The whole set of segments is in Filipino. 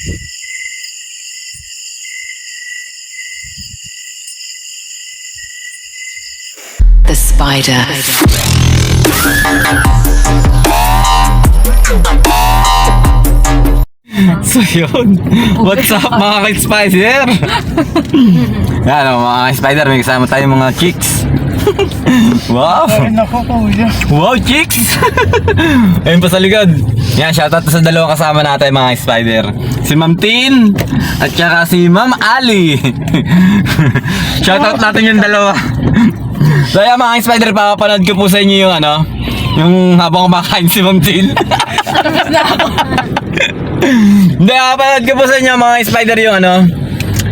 The spider. So yun, what's up mga ka-spider? Yan o mga ka-spider, may kasama tayong mga chicks. Wow! Wow, chicks! Ayun pa sa likod. Yan, shoutout sa dalawang kasama natin mga ka-spider. Si Ma'am Tin at saka si Ma'am Ali. Shoutout natin yung dalawa. So yan mga ka-spider, papapanood ko po sa inyo yung yung habang kumakain si Ma'am Tin. Hindi, kapanood ko po sa inyo mga spider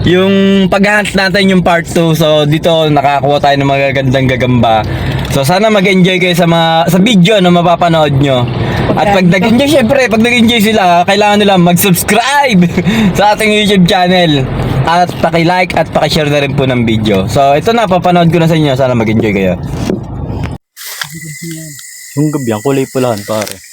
yung pag-hunt natin yung part 2. So dito nakakuha tayo ng magagandang gagamba. So sana mag-enjoy kayo sa video na mapapanood nyo. At pag nag-enjoy, syempre pag nag-enjoy sila, kailangan nila mag-subscribe sa ating YouTube channel. At paki-like at paki-share na rin po ng video. So ito na, papanood ko na sa inyo. Sana mag-enjoy kayo. Yung gabi, ang kulay pulahan pare.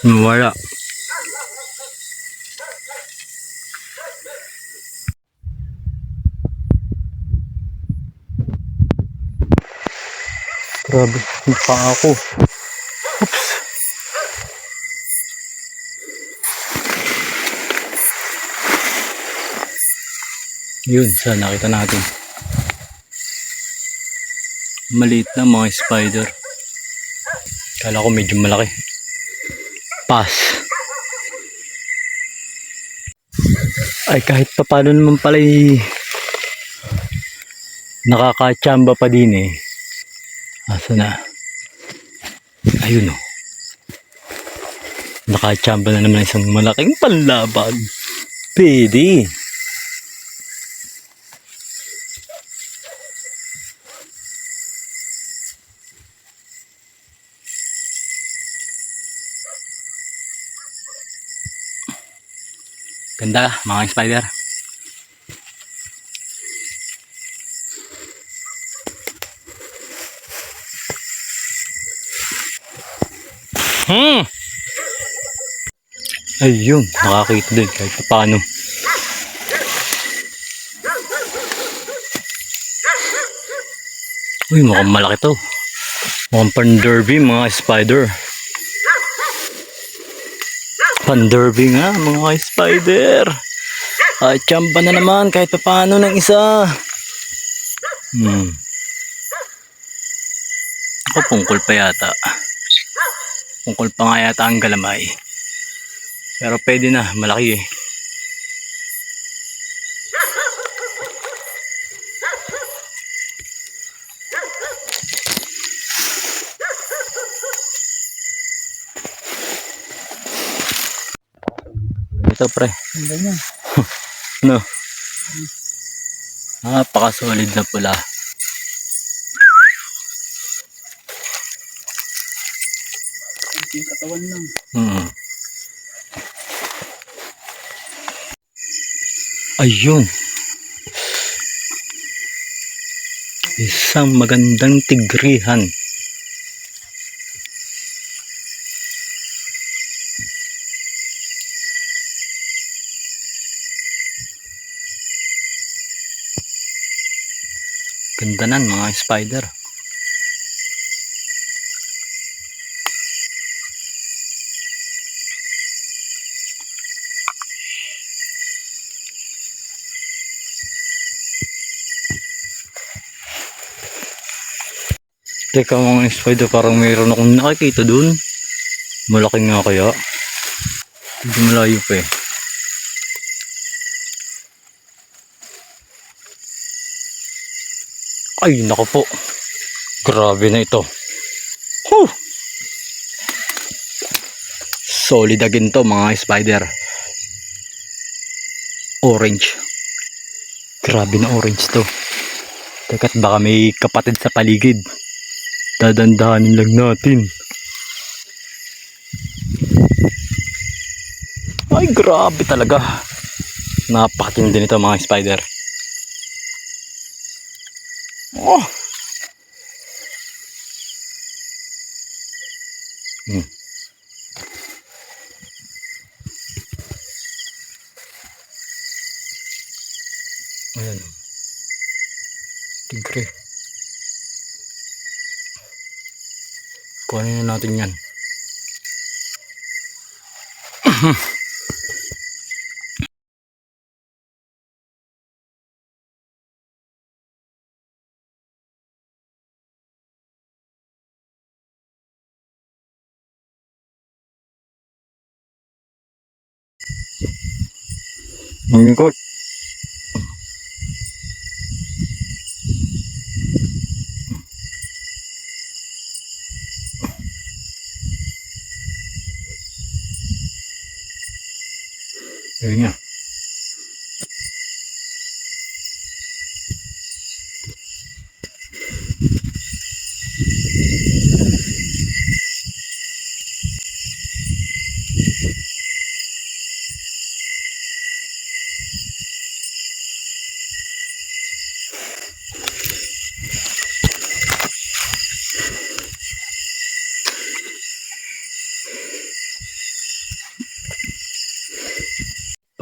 Wala. Grabe, pa ako. Oops. Yun, sa nakita natin. Maliit na mga spider. Kala ko medyo malaki. Pass. Ay kahit pa paano naman pala nakakachamba pa din eh. Asa na? Ayun o. Nakachamba na naman isang malaking panlabag. Pwede. Ganda mga spider. Ayun, nakakita din kahit paano. Uy, mukhang malaki to. Mukhang pan-derby mga spider. Pan-derby nga mga spider. Ay, tsamba na naman kahit paano ng isa. Ako pungkol pa yata. Pungkol pa nga yata ang galamay. Pero pwede na, malaki eh. Ito pre. Ganda niya. No. Napaka-solid na pula. Yung katawan lang. Ayun. Isang magandang tigrihan. Ganda nan mga spider. Teka mga spider, parang mayroon akong nakikita dun. Malaki nga kaya. Hindi malayo pa eh. Ay nako po. Grabe na ito. Whew! Solid again to mga spider. Orange. Grabe na orange to. Teka't baka may kapatid sa paligid. Dadandahanin lang natin. Ay, grabe talaga. Napakatindi nito mga spider. Oh. Ayan. Tigre. Kuhanin na natin yan. Mangikot. Ayun nga.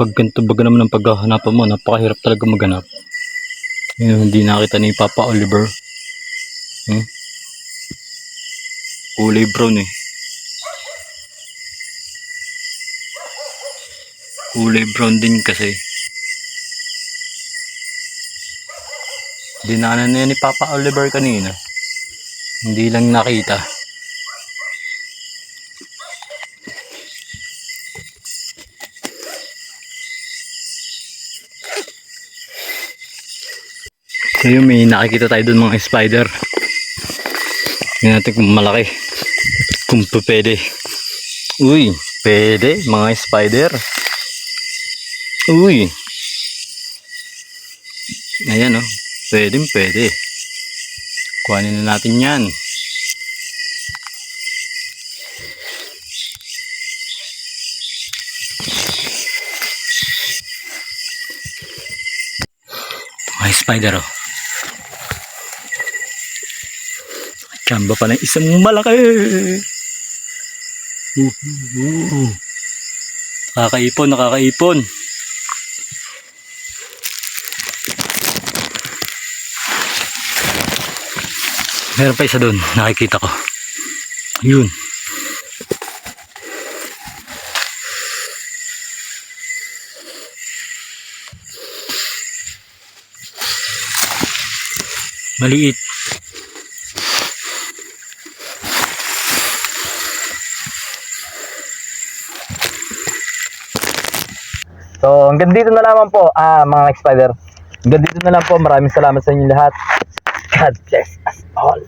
Pag ganito baga naman ang paghahanapan mo, napakahirap talaga maghanap. Yun, hindi nakita ni Papa Oliver. Kulay brown eh. Kulay brown din kasi. Dinanan na yan ni Papa Oliver kanina. Hindi lang nakita. So yun, may nakikita tayo dun mga spider. Tingnan natin kung malaki. Kung pwede. Uy, pwede mga spider. Uy. Ayan oh. Pwede. Kuhanin na natin yan. Mga spider oh. Chamba pa ng isang malaki. Nakakaipon. Meron pa isa doon, nakikita ko. Yun. Maliit. So, hanggang dito na lamang po, mga spider. Hanggang dito na lang po. Maraming salamat sa inyo lahat. God bless us all.